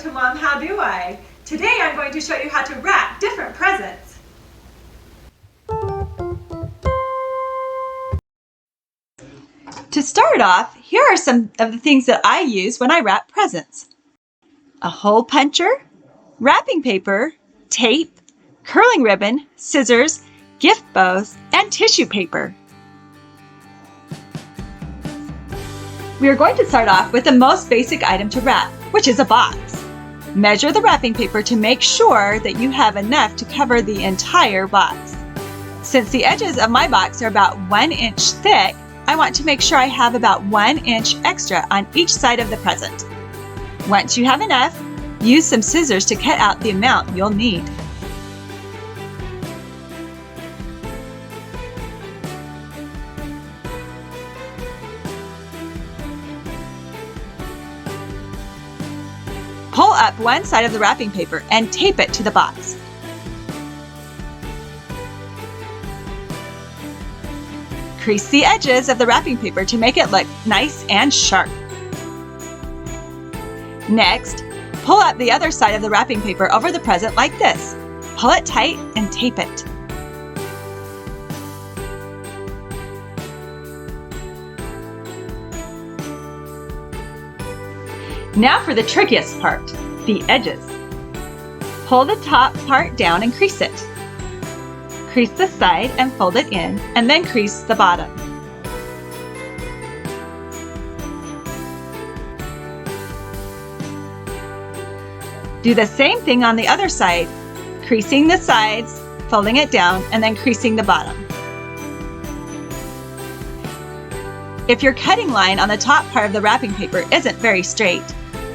to Mom, How Do I? Today I'm going to show you how to wrap different presents. To start off, here are some of the things that I use when I wrap presents. A hole puncher, wrapping paper, tape, curling ribbon, scissors, gift bows, and tissue paper. We are going to start off with the most basic item to wrap, which is a box. Measure the wrapping paper to make sure that you have enough to cover the entire box. Since the edges of my box are about 1 inch thick, I want to make sure I have about 1 inch extra on each side of the present. Once you have enough, use some scissors to cut out the amount you'll need. Pull up one side of the wrapping paper and tape it to the box. Crease the edges of the wrapping paper to make it look nice and sharp. Next, pull up the other side of the wrapping paper over the present like this. Pull it tight and tape it. Now for the trickiest part, the edges. Pull the top part down and crease it. Crease the side and fold it in, and then crease the bottom. Do the same thing on the other side, creasing the sides, folding it down, and then creasing the bottom. If your cutting line on the top part of the wrapping paper isn't very straight,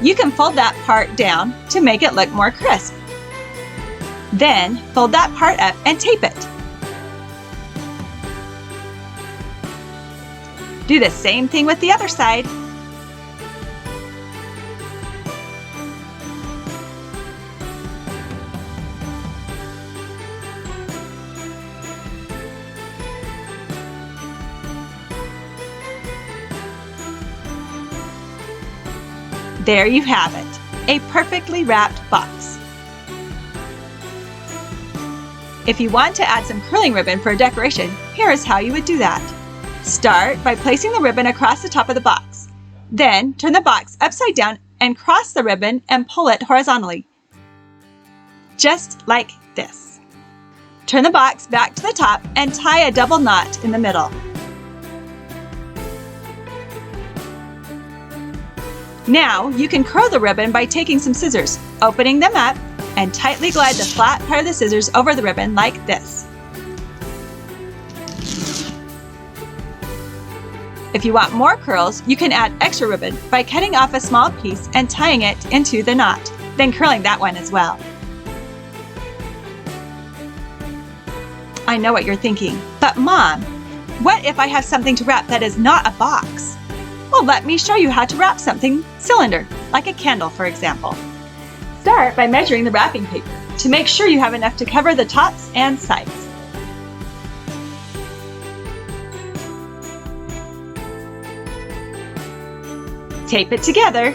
you can fold that part down to make it look more crisp. Then, fold that part up and tape it. Do the same thing with the other side. There you have it, a perfectly wrapped box. If you want to add some curling ribbon for a decoration, here is how you would do that. Start by placing the ribbon across the top of the box. Then turn the box upside down and cross the ribbon and pull it horizontally. Just like this. Turn the box back to the top and tie a double knot in the middle. Now you can curl the ribbon by taking some scissors, opening them up, and tightly glide the flat part of the scissors over the ribbon like this. If you want more curls, you can add extra ribbon by cutting off a small piece and tying it into the knot, then curling that one as well. I know what you're thinking, but Mom, what if I have something to wrap that is not a box? Well, let me show you how to wrap something cylinder, like a candle, for example. Start by measuring the wrapping paper to make sure you have enough to cover the tops and sides. Tape it together.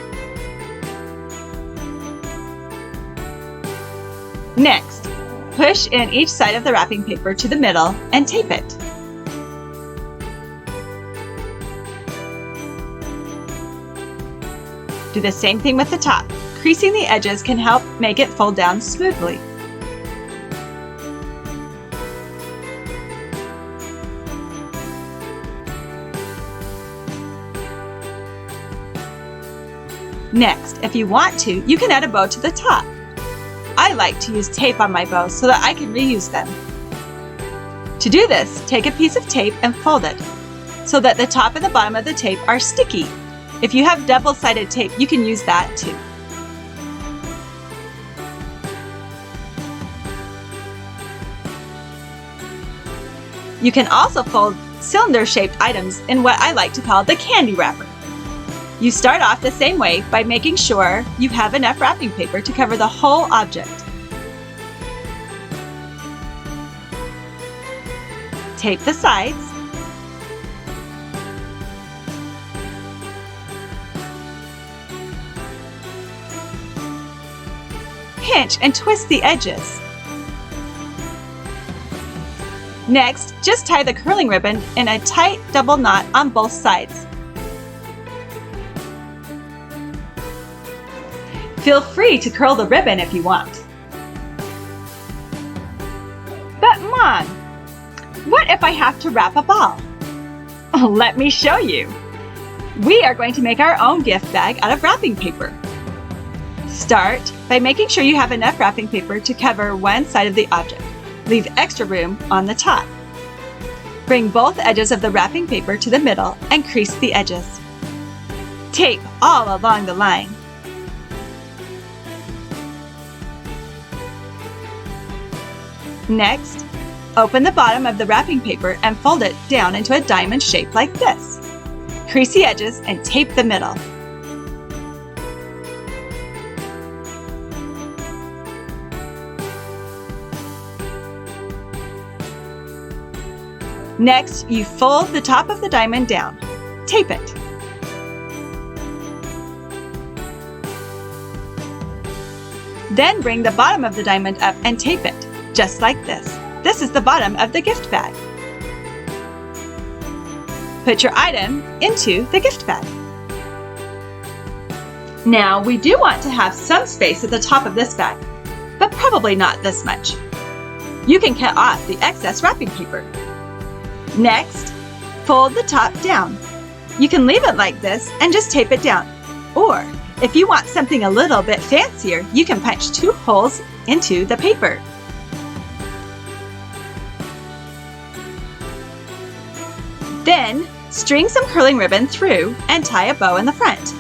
Next, push in each side of the wrapping paper to the middle and tape it. Do the same thing with the top. Creasing the edges can help make it fold down smoothly. Next, if you want to, you can add a bow to the top. I like to use tape on my bows so that I can reuse them. To do this, take a piece of tape and fold it so that the top and the bottom of the tape are sticky. If you have double-sided tape, you can use that too. You can also fold cylinder-shaped items in what I like to call the candy wrapper. You start off the same way by making sure you have enough wrapping paper to cover the whole object. Tape the sides. pinch and twist the edges. Next, just tie the curling ribbon in a tight double knot on both sides. Feel free to curl the ribbon if you want. But Mom, what if I have to wrap a ball? Let me show you. We are going to make our own gift bag out of wrapping paper. Start by making sure you have enough wrapping paper to cover one side of the object. Leave extra room on the top. Bring both edges of the wrapping paper to the middle and crease the edges. Tape all along the line. Next, open the bottom of the wrapping paper and fold it down into a diamond shape like this. Crease the edges and tape the middle. Next, you fold the top of the diamond down. Tape it. Then bring the bottom of the diamond up and tape it, just like this. This is the bottom of the gift bag. Put your item into the gift bag. Now, we do want to have some space at the top of this bag, but probably not this much. You can cut off the excess wrapping paper. Next, fold the top down. You can leave it like this and just tape it down. Or, if you want something a little bit fancier, you can punch 2 holes into the paper. Then, string some curling ribbon through and tie a bow in the front.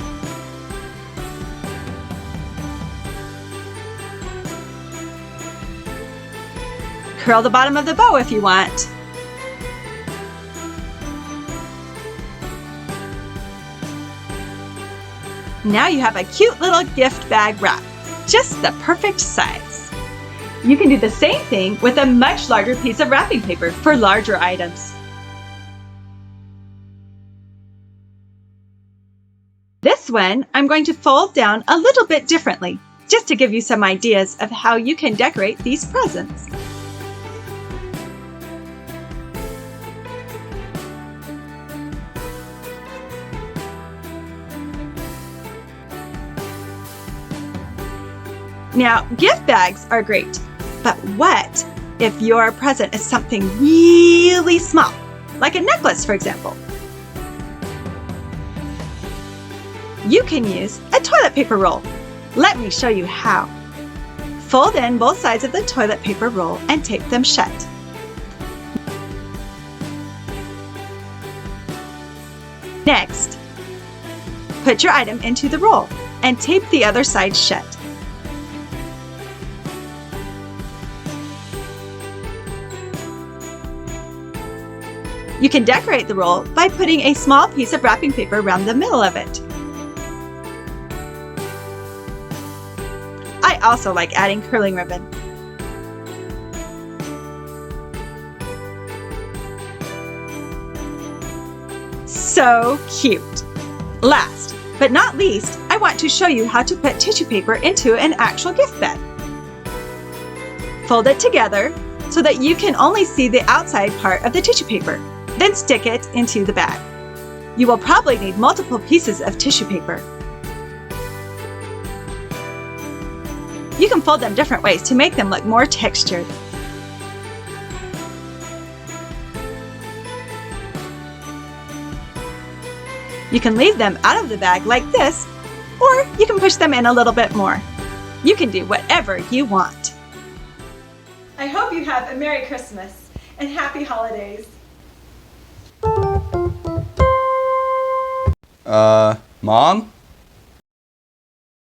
Curl the bottom of the bow if you want. Now you have a cute little gift bag wrap, just the perfect size. You can do the same thing with a much larger piece of wrapping paper for larger items. This one I'm going to fold down a little bit differently, just to give you some ideas of how you can decorate these presents. Now, gift bags are great, but what if your present is something really small, like a necklace, for example? You can use a toilet paper roll. Let me show you how. Fold in both sides of the toilet paper roll and tape them shut. Next, put your item into the roll and tape the other side shut. You can decorate the roll by putting a small piece of wrapping paper around the middle of it. I also like adding curling ribbon. So cute! Last but not least, I want to show you how to put tissue paper into an actual gift bag. Fold it together so that you can only see the outside part of the tissue paper. Then stick it into the bag. You will probably need multiple pieces of tissue paper. You can fold them different ways to make them look more textured. You can leave them out of the bag like this, or you can push them in a little bit more. You can do whatever you want. I hope you have a Merry Christmas and Happy Holidays. Mom?